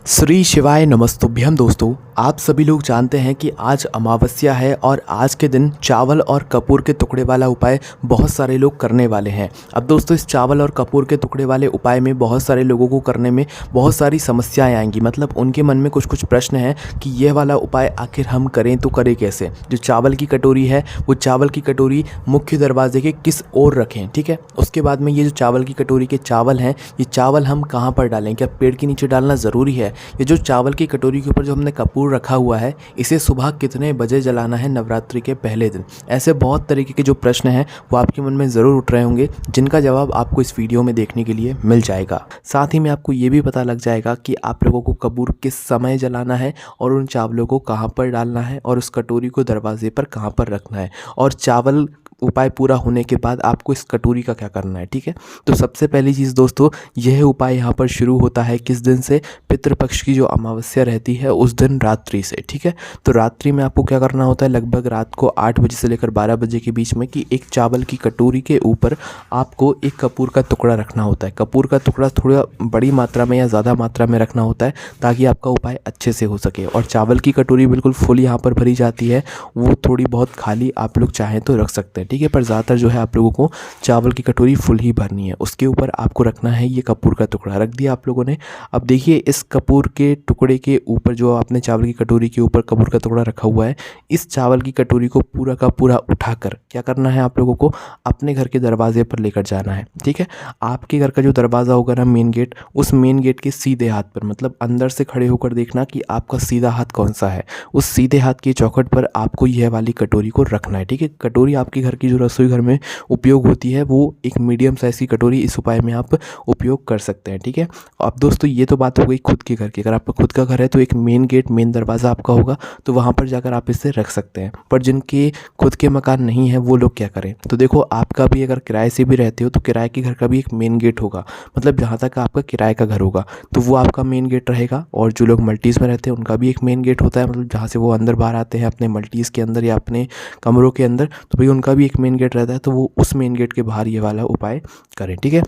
श्री शिवाय नमस्तुभ्यम दोस्तों। आप सभी लोग जानते हैं कि आज अमावस्या है और आज के दिन चावल और कपूर के टुकड़े वाला उपाय बहुत सारे लोग करने वाले हैं। अब दोस्तों इस चावल और कपूर के टुकड़े वाले उपाय में बहुत सारे लोगों को करने में बहुत सारी समस्याएं आएंगी। मतलब उनके मन में कुछ कुछ प्रश्न हैं कि ये वाला उपाय आखिर हम करें तो करें कैसे। जो चावल की कटोरी है वो चावल की कटोरी मुख्य दरवाजे के किस ओर रखें, ठीक है। उसके बाद में ये जो चावल की कटोरी के चावल हैं ये चावल हम कहाँ पर डालें, क्या पेड़ के नीचे डालना ज़रूरी है। ये जो चावल की कटोरी के ऊपर जो हमने कपूर रखा हुआ है इसे सुबह कितने बजे जलाना है नवरात्रि के पहले दिन। ऐसे बहुत तरीके के जो प्रश्न हैं वो आपके मन में ज़रूर उठ रहे होंगे, जिनका जवाब आपको इस वीडियो में देखने के लिए मिल जाएगा। साथ ही में आपको ये भी पता लग जाएगा कि आप लोगों को कपूर किस समय जलाना है और उन चावलों को कहाँ पर डालना है और उस कटोरी को दरवाजे पर कहाँ पर रखना है, और चावल उपाय पूरा होने के बाद आपको इस कटोरी का क्या करना है, ठीक है। तो सबसे पहली चीज़ दोस्तों, यह उपाय यहाँ पर शुरू होता है किस दिन से, पितृपक्ष की जो अमावस्या रहती है उस दिन रात्रि से, ठीक है। तो रात्रि में आपको क्या करना होता है, लगभग रात को 8 बजे से लेकर 12 बजे के बीच में कि एक चावल की कटोरी के ऊपर आपको एक कपूर का टुकड़ा रखना होता है। कपूर का टुकड़ा थोड़ा बड़ी मात्रा में या ज़्यादा मात्रा में रखना होता है ताकि आपका उपाय अच्छे से हो सके। और चावल की कटोरी बिल्कुल फुल यहाँ पर भरी जाती है, वो थोड़ी बहुत खाली आप लोग चाहें तो रख सकते हैं, ठीक है। पर ज़्यादातर जो है आप लोगों को चावल की कटोरी फुल ही भरनी है। उसके ऊपर आपको रखना है ये कपूर का टुकड़ा, रख दिया आप लोगों ने। अब देखिए इस कपूर के टुकड़े के ऊपर जो आपने चावल की कटोरी के ऊपर कपूर का टुकड़ा रखा हुआ है, इस चावल की कटोरी को पूरा का पूरा उठाकर क्या करना है, आप लोगों को अपने घर के दरवाजे पर लेकर जाना है, ठीक है। आपके घर का जो दरवाज़ा होगा ना, मेन गेट, उस मेन गेट के सीधे हाथ पर, मतलब अंदर से खड़े होकर देखना कि आपका सीधा हाथ कौन सा है, उस सीधे हाथ की चौखट पर आपको यह वाली कटोरी को रखना है, ठीक है। कटोरी आपके घर की जो रसोई घर में उपयोग होती है वो एक मीडियम साइज़ की कटोरी इस उपाय में आप उपयोग कर सकते हैं, ठीक है। अब दोस्तों ये तो बात हो गई खुद के घर की। अगर आपका खुद का घर है तो एक मेन गेट, मेन दरवाज़ा आपका होगा तो वहाँ पर जाकर आप इसे रख सकते हैं। पर जिनके खुद के मकान नहीं है वो लोग क्या करें, तो देखो आपका भी अगर किराए से भी रहते हो तो किराए के घर का भी एक मेन गेट होगा, मतलब जहाँ तक आपका किराए का घर होगा तो वो आपका मेन गेट रहेगा। और जो लोग मल्टीज़ में रहते हैं उनका भी एक मेन गेट होता है, मतलब जहाँ से वो अंदर बाहर आते हैं अपने मल्टीज़ के अंदर या अपने कमरों के अंदर, तो भाई उनका भी एक मेन गेट रहता है, तो वो उस मेन गेट के बाहर ये वाला उपाय करें, ठीक है।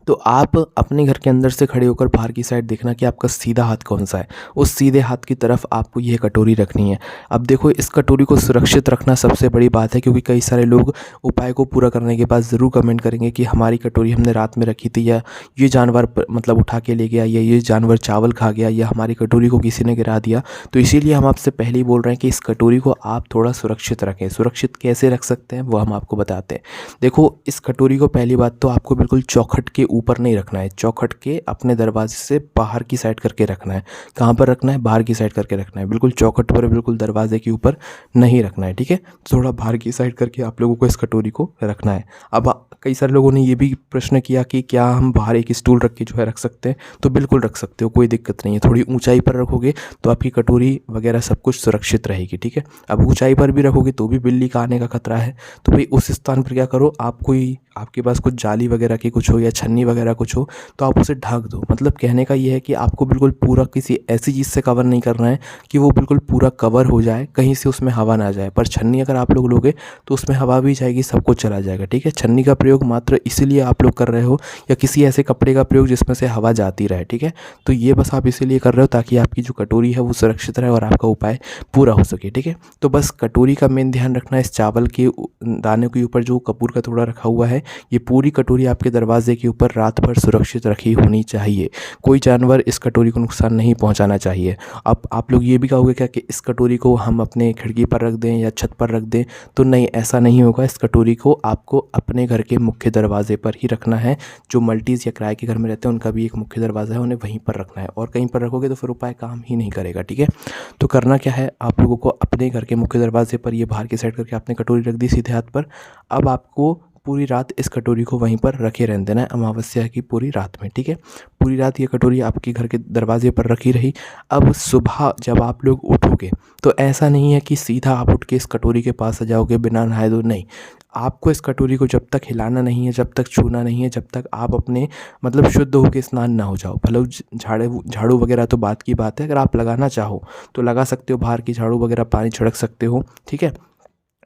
तो आप अपने घर के अंदर से खड़े होकर बाहर की साइड देखना कि आपका सीधा हाथ कौन सा है, उस सीधे हाथ की तरफ आपको यह कटोरी रखनी है। अब देखो इस कटोरी को सुरक्षित रखना सबसे बड़ी बात है, क्योंकि कई सारे लोग उपाय को पूरा करने के बाद ज़रूर कमेंट करेंगे कि हमारी कटोरी हमने रात में रखी थी, या ये जानवर मतलब उठा के ले गया, या ये जानवर चावल खा गया, या हमारी कटोरी को किसी ने गिरा दिया। तो इसीलिए हम आपसे पहले ही बोल रहे हैं कि इस कटोरी को आप थोड़ा सुरक्षित रखें। सुरक्षित कैसे रख सकते हैं वो हम आपको बताते हैं। देखो इस कटोरी को पहली बात तो आपको बिल्कुल चौखट के ऊपर नहीं रखना है, चौखट के अपने दरवाजे से बाहर की साइड करके रखना है। कहाँ पर रखना है, बाहर की साइड करके रखना है, बिल्कुल चौखट पर, बिल्कुल दरवाजे के ऊपर नहीं रखना है, ठीक है। थोड़ा बाहर की साइड करके आप लोगों को इस कटोरी को रखना है। अब कई सारे लोगों ने ये भी प्रश्न किया कि क्या हम बाहर एक स्टूल रख के जो है रख सकते हैं, तो बिल्कुल रख सकते हो, कोई दिक्कत नहीं है। थोड़ी ऊंचाई पर रखोगे तो आपकी कटोरी वगैरह सब कुछ सुरक्षित रहेगी, ठीक है। अब ऊंचाई पर भी रखोगे तो भी बिल्ली का आने का खतरा है, तो भाई उस स्थान पर क्या करो, आप कोई आपके पास कुछ जाली वगैरह की कुछ हो या छन्नी वगैरह कुछ हो तो आप उसे ढक दो। मतलब कहने का ये है कि आपको बिल्कुल पूरा किसी ऐसी चीज़ से कवर नहीं करना है कि वो बिल्कुल पूरा कवर हो जाए, कहीं से उसमें हवा ना जाए। पर छन्नी अगर आप लोग लोगे तो उसमें हवा भी जाएगी, सब कुछ चला जाएगा, ठीक है। छन्नी का प्रयोग मात्र इसीलिए आप लोग कर रहे हो, या किसी ऐसे कपड़े का प्रयोग जिसमें से हवा जाती रहे, ठीक है। तो ये बस आप इसीलिए कर रहे हो ताकि आपकी जो कटोरी है वो सुरक्षित रहे और आपका उपाय पूरा हो सके, ठीक है। तो बस कटोरी का मेन ध्यान रखना है, इस चावल के दाने के ऊपर जो कपूर का टुकड़ा रखा हुआ है ये पूरी कटोरी आपके दरवाजे के ऊपर रात भर सुरक्षित रखी होनी चाहिए। कोई जानवर इस कटोरी को नुकसान नहीं पहुंचाना चाहिए। अब आप लोग ये भी कहोगे क्या कि इस कटोरी को हम अपने खिड़की पर रख दें या छत पर रख दें, तो नहीं, ऐसा नहीं होगा। इस कटोरी को आपको अपने घर के मुख्य दरवाजे पर ही रखना है। जो मल्टीज़ या किराए के घर में रहते हैं उनका भी एक मुख्य दरवाज़ा है, उन्हें वहीं पर रखना है, और कहीं पर रखोगे तो फिर उपाय काम ही नहीं करेगा, ठीक है। तो करना क्या है, आप लोगों को अपने घर के मुख्य दरवाजे पर ये बाहर की साइड करके आपने कटोरी रख दी सीधे हाथ पर। अब आपको पूरी रात इस कटोरी को वहीं पर रखे रहने देना है, अमावस्या की पूरी रात में, ठीक है। पूरी रात ये कटोरी आपके घर के दरवाजे पर रखी रही। अब सुबह जब आप लोग उठोगे तो ऐसा नहीं है कि सीधा आप उठ के इस कटोरी के पास आ जाओगे बिना नहाए धोए, नहीं। आपको इस कटोरी को जब तक हिलाना नहीं है, जब तक छूना नहीं है, जब तक आप अपने मतलब शुद्ध होकर स्नान ना हो जाओ। भले झाड़ू वगैरह तो बात की बात है, अगर आप लगाना चाहो तो लगा सकते हो, बाहर की झाड़ू वगैरह पानी छिड़क सकते हो, ठीक है।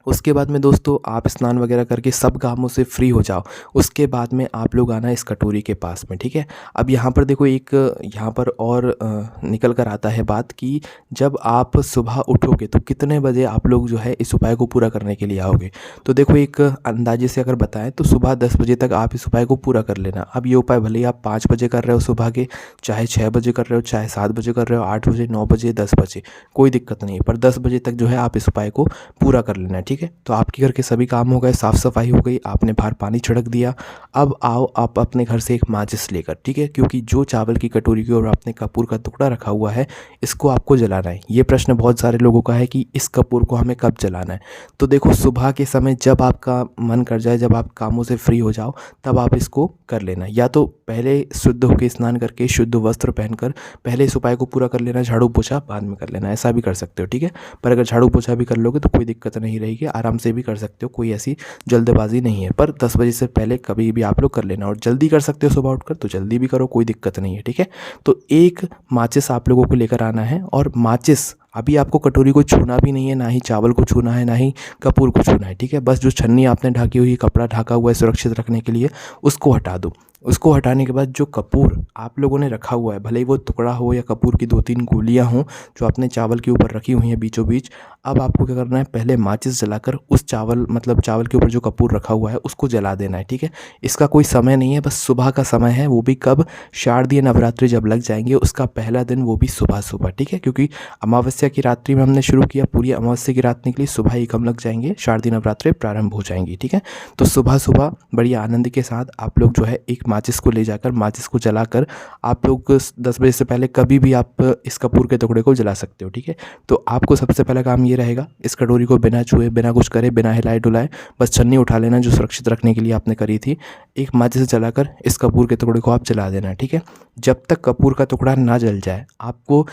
उसके बाद में दोस्तों आप स्नान वगैरह करके सब कामों से फ्री हो जाओ। उसके बाद में आप लोग आना इस कटोरी के पास में, ठीक है। अब यहाँ पर देखो एक यहाँ पर और निकल कर आता है बात कि जब आप सुबह उठोगे तो कितने बजे आप लोग जो है इस उपाय को पूरा करने के लिए आओगे। तो देखो एक अंदाजे से अगर बताएं तो सुबह 10 बजे तक आप इस उपाय को पूरा कर लेना। अब ये उपाय भले ही आप 5 बजे कर रहे हो सुबह के, चाहे 6 बजे कर रहे हो, चाहे 7 बजे कर रहे हो, 8 बजे, 9 बजे, 10 बजे, कोई दिक्कत नहीं है, पर 10 बजे तक जो है आप इस उपाय को पूरा कर लेना है, ठीक है। तो आपके घर के सभी काम हो गए, साफ़ सफाई हो गई, आपने बाहर पानी छिड़क दिया। अब आओ आप अपने घर से एक माचिस लेकर, ठीक है, क्योंकि जो चावल की कटोरी के और आपने कपूर का टुकड़ा रखा हुआ है इसको आपको जलाना है। ये प्रश्न बहुत सारे लोगों का है कि इस कपूर को हमें कब जलाना है। तो देखो सुबह के समय जब आपका मन कर जाए, जब आप कामों से फ्री हो जाओ, तब आप इसको कर लेना। या तो पहले शुद्ध होकर स्नान करके शुद्ध वस्त्र पहनकर पहले इस उपाय को पूरा कर लेना, झाड़ू पोछा बाद में कर लेना, ऐसा भी कर सकते हो, ठीक है। पर अगर झाड़ू पोछा भी कर लोगे तो कोई दिक्कत नहीं रहेगी, आराम से भी कर सकते हो, कोई ऐसी जल्दबाजी नहीं है। पर 10 बजे से पहले कभी भी आप लोग कर लेना, और जल्दी कर सकते हो सुबह उठकर तो जल्दी भी करो, कोई दिक्कत नहीं है, ठीक है। तो एक माचिस आप लोगों को लेकर आना है, और माचिस अभी आपको कटोरी को छूना भी नहीं है, ना ही चावल को छूना है, ना ही कपूर को छूना है, ठीक है। बस जो छन्नी आपने ढकी हुई, कपड़ा ढका हुआ है सुरक्षित रखने के लिए, उसको हटा दो। उसको हटाने के बाद जो कपूर आप लोगों ने रखा हुआ है, भले ही वो टुकड़ा हो या कपूर की 2-3 गोलियां हों जो आपने चावल के ऊपर रखी हुई हैं बीचों बीच, अब आपको क्या करना है, पहले माचिस जलाकर उस चावल चावल के ऊपर जो कपूर रखा हुआ है उसको जला देना है, ठीक है। इसका कोई समय नहीं है, बस सुबह का समय है, वो भी कब, शारदीय नवरात्रि जब लग जाएंगे उसका पहला दिन, वो भी सुबह सुबह, ठीक है। क्योंकि अमावस्या की रात्रि में हमने शुरू किया, पूरी अमावस्या की रात निकली, सुबह ही कम लग जाएंगे, शारदीय नवरात्रि प्रारंभ हो जाएंगी, ठीक है। तो सुबह सुबह बड़ी आनंद के साथ आप लोग जो है एक माचिस को ले जाकर, माचिस को जलाकर आप लोग 10 बजे से पहले कभी भी आप इस कपूर के टुकड़े को जला सकते हो, ठीक है। तो आपको सबसे पहला काम ये रहेगा, इस कटोरी को बिना छुए, बिना कुछ करे, बिना हिलाए डुलाए, बस छन्नी उठा लेना जो सुरक्षित रखने के लिए आपने करी थी, एक माचिस जलाकर इस कपूर के टुकड़े को आप जला देना, ठीक है। जब तक कपूर का टुकड़ा ना जल जाए आपको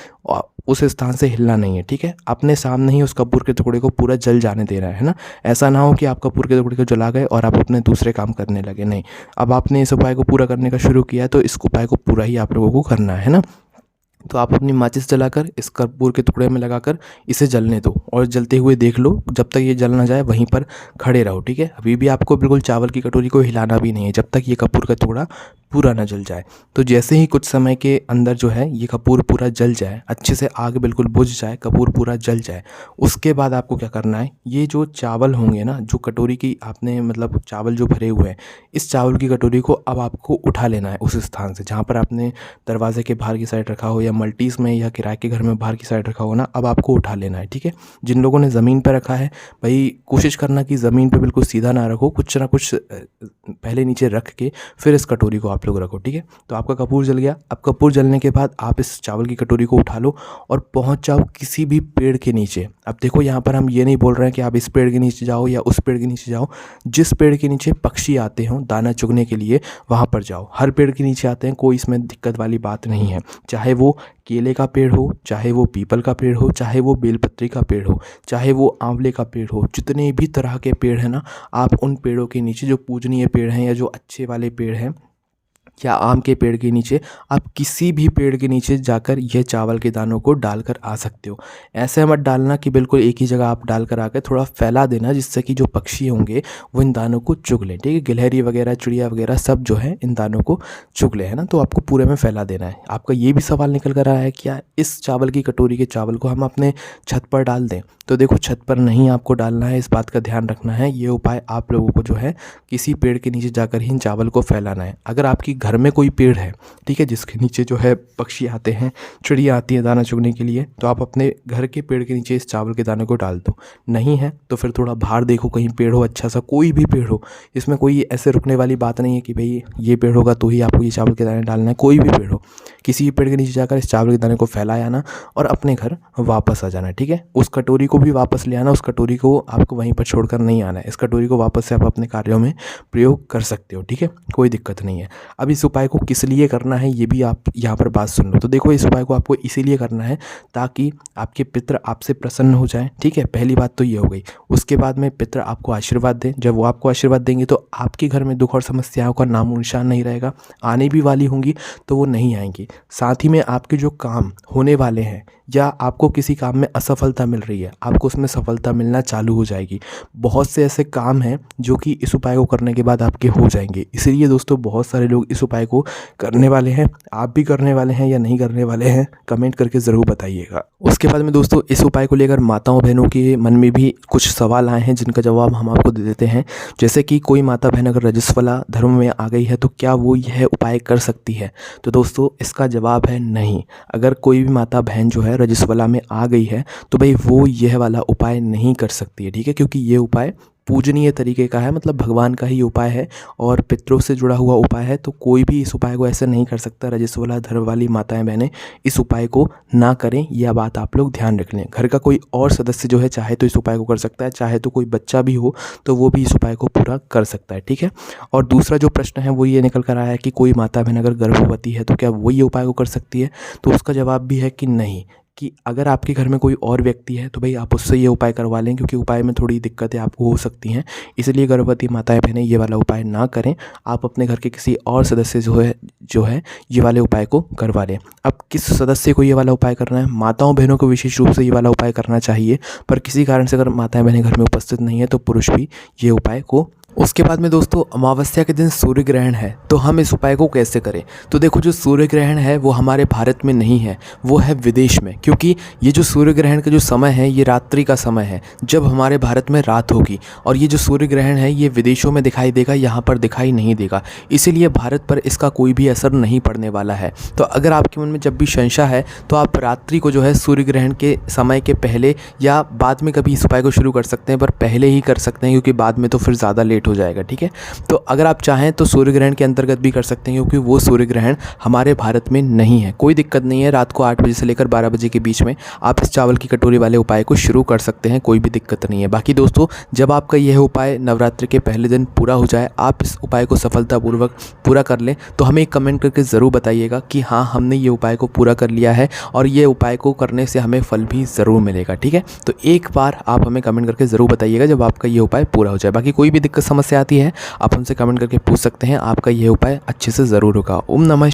उस स्थान से हिलना नहीं है, ठीक है। अपने सामने ही उस कपूर के टुकड़े को पूरा जल जाने देना है ना। ऐसा ना हो कि आप कपूर के टुकड़े को जला गए और आप अपने दूसरे काम करने लगे, नहीं। अब आपने इस उपाय को पूरा करने का शुरू किया है तो इस उपाय को पूरा ही आप लोगों को करना है ना। तो आप अपनी माचिस जलाकर इस कपूर के टुकड़े में लगाकर इसे जलने दो, और जलते हुए देख लो, जब तक ये जल ना जाए वहीं पर खड़े रहो, ठीक है। अभी भी आपको बिल्कुल चावल की कटोरी को हिलाना भी नहीं है जब तक ये कपूर का टुकड़ा पूरा ना जल जाए। तो जैसे ही कुछ समय के अंदर जो है ये कपूर पूरा जल जाए, अच्छे से आग बिल्कुल बुझ जाए, कपूर पूरा जल जाए, उसके बाद आपको क्या करना है, ये जो चावल होंगे ना, जो कटोरी की आपने चावल जो भरे हुए हैं, इस चावल की कटोरी को अब आपको उठा लेना है उस स्थान से जहाँ पर आपने दरवाजे के बाहर की साइड रखा हो, या मल्टीज़ में या किराए के घर में बाहर की साइड रखा हो ना, अब आपको उठा लेना है, ठीक है। जिन लोगों ने ज़मीन पर रखा है भाई, कोशिश करना कि ज़मीन पे बिल्कुल सीधा ना रखो, कुछ ना कुछ पहले नीचे रख के फिर इस कटोरी को आप लोग रखो, ठीक है। तो आपका कपूर जल गया। अब कपूर जलने के बाद आप इस चावल की कटोरी को उठा लो और पहुंच जाओ किसी भी पेड़ के नीचे। अब देखो यहाँ पर हम ये नहीं बोल रहे हैं कि आप इस पेड़ के नीचे जाओ या उस पेड़ के नीचे जाओ, जिस पेड़ के नीचे पक्षी आते हों दाना चुगने के लिए वहाँ पर जाओ। हर पेड़ के नीचे आते हैं, कोई इसमें दिक्कत वाली बात नहीं है, चाहे वो केले का पेड़ हो, चाहे वो पीपल का पेड़ हो, चाहे वो बेलपत्री का पेड़ हो, चाहे वो आंवले का पेड़ हो, जितने भी तरह के पेड़ हैं ना, आप उन पेड़ों के नीचे, जो पूजनीय पेड़ हैं या जो अच्छे वाले पेड़ हैं, या आम के पेड़ के नीचे, आप किसी भी पेड़ के नीचे जाकर यह चावल के दानों को डालकर आ सकते हो। ऐसे मत डालना कि बिल्कुल एक ही जगह आप डालकर आकर, थोड़ा फैला देना जिससे कि जो पक्षी होंगे वो इन दानों को चुग लें, ठीक है। गिलहरी वगैरह, चिड़िया वगैरह सब जो है इन दानों को चुग ले, है ना। तो आपको पूरे में फैला देना है। आपका ये भी सवाल निकल कर आया है क्या इस चावल की कटोरी के चावल को हम अपने छत पर डाल दें। तो देखो छत पर नहीं आपको डालना है, इस बात का ध्यान रखना है। ये उपाय आप लोगों को जो है किसी पेड़ के नीचे जाकर ही इन चावल को फैलाना है। अगर आपकी घर में कोई पेड़ है, ठीक है, जिसके नीचे जो है पक्षी आते हैं, चिड़िया आती है दाना चुगने के लिए, तो आप अपने घर के पेड़ के नीचे इस चावल के दाने को डाल दो। नहीं है तो फिर थोड़ा बाहर देखो, कहीं पेड़ हो अच्छा सा, कोई भी पेड़ हो, इसमें कोई ऐसे रुकने वाली बात नहीं है कि भाई ये पेड़ होगा तो ही आपको ये चावल के दाने डालना है। कोई भी पेड़ हो, किसी भी पेड़ के नीचे जाकर इस चावल के दाने को फैलाया आना और अपने घर वापस आ जाना, ठीक है। उस कटोरी को भी वापस ले आना, उस कटोरी को आपको वहीं पर छोड़कर नहीं आना है। इस कटोरी को वापस से आप अपने कार्यों में प्रयोग कर सकते हो, ठीक है, कोई दिक्कत नहीं है। अब इस उपाय को किस लिए करना है ये भी आप यहाँ पर बात सुन लो। तो देखो इस उपाय को आपको इसीलिए करना है ताकि आपके पितृ आपसे प्रसन्न हो जाएं, ठीक है। पहली बात तो ये हो गई। उसके बाद में पितृ आपको आशीर्वाद दें। जब वो आपको आशीर्वाद देंगे तो आपके घर में दुख और समस्याओं का नामो निशान नहीं रहेगा। आने भी वाली होंगी तो वो नहीं आएंगी। साथ ही में आपके जो काम होने वाले हैं या आपको किसी काम में असफलता मिल रही है, आपको उसमें सफलता मिलना चालू हो जाएगी। बहुत से ऐसे काम हैं जो कि इस उपाय को करने के बाद आपके हो जाएंगे। इसीलिए दोस्तों बहुत सारे लोग इस उपाय को करने वाले हैं। आप भी करने वाले हैं या नहीं करने वाले हैं, कमेंट करके ज़रूर बताइएगा। उसके बाद में दोस्तों इस उपाय को लेकर माताओं बहनों के मन में भी कुछ सवाल आए हैं, जिनका जवाब हम आपको दे देते हैं। जैसे कि कोई माता बहन अगर रजस्वला धर्म में आ गई है तो क्या वो यह उपाय कर सकती है? तो दोस्तों इसका जवाब है नहीं। अगर कोई भी माता बहन जो है रजस्वला में आ गई है तो भाई वो यह वाला उपाय नहीं कर सकती है, ठीक है, क्योंकि ये उपाय पूजनीय तरीके का है, मतलब भगवान का ही उपाय है और पितरों से जुड़ा हुआ उपाय है। तो कोई भी इस उपाय को ऐसे नहीं कर सकता। रजस्वला धर्म वाली माताएं बहनें इस उपाय को ना करें, यह बात आप लोग ध्यान रख लें। घर का कोई और सदस्य जो है चाहे तो इस उपाय को कर सकता है, चाहे तो कोई बच्चा भी हो तो वो भी इस उपाय को पूरा कर सकता है, ठीक है। और दूसरा जो प्रश्न है वो ये निकल कर आया है कि कोई माता बहन अगर गर्भवती है तो क्या वो ये उपाय को कर सकती है? तो उसका जवाब भी है कि नहीं, कि अगर आपके घर में कोई और व्यक्ति है तो भाई आप उससे ये उपाय करवा लें, क्योंकि उपाय में थोड़ी दिक्कतें आपको हो सकती हैं। इसलिए गर्भवती माताएं बहनें ये वाला उपाय ना करें। आप अपने घर के किसी और सदस्य जो है ये वाले उपाय को करवा लें। अब किस सदस्य को ये वाला उपाय करना है? माताओं बहनों को विशेष रूप से ये वाला उपाय करना चाहिए, पर किसी कारण से अगर माताएं बहनें घर में उपस्थित नहीं है तो पुरुष भी ये उपाय को। उसके बाद में दोस्तों अमावस्या के दिन सूर्य ग्रहण है, तो हम इस उपाय को कैसे करें? तो देखो जो सूर्य ग्रहण है वो हमारे भारत में नहीं है, वो है विदेश में, क्योंकि ये जो सूर्य ग्रहण का जो समय है ये रात्रि का समय है, जब हमारे भारत में रात होगी। और ये जो सूर्य ग्रहण है ये विदेशों में दिखाई देगा, यहाँ पर दिखाई नहीं देगा। इसीलिए भारत पर इसका कोई भी असर नहीं पड़ने वाला है। तो अगर आपके मन में जब भी संशय है तो आप रात्रि को जो है सूर्य ग्रहण के समय के पहले या बाद में कभी इस उपाय को शुरू कर सकते हैं, पर पहले ही कर सकते हैं क्योंकि बाद में तो फिर ज़्यादा लेट हो जाएगा, ठीक है। तो अगर आप चाहें तो सूर्य ग्रहण के अंतर्गत भी कर सकते हैं, क्योंकि वो सूर्य ग्रहण हमारे भारत में नहीं है। कोई दिक्कत नहीं है, रात को 8 बजे से लेकर 12 बजे के बीच में आप इस चावल की कटोरी वाले उपाय को शुरू कर सकते हैं, कोई भी दिक्कत नहीं है। बाकी दोस्तों जब आपका यह उपाय नवरात्रि के पहले दिन पूरा हो जाए, आप इस उपाय को सफलतापूर्वक पूरा कर लें, तो हमें एक कमेंट करके ज़रूर बताइएगा कि हाँ हमने ये उपाय को पूरा कर लिया है और ये उपाय को करने से हमें फल भी ज़रूर मिलेगा, ठीक है। तो एक बार आप हमें कमेंट करके ज़रूर बताइएगा जब आपका ये उपाय पूरा हो जाए। बाकी कोई भी दिक्कत समस्या आती है आप हमसे कमेंट करके पूछ सकते हैं, आपका यह उपाय अच्छे से ज़रूर होगा। ओम नमः।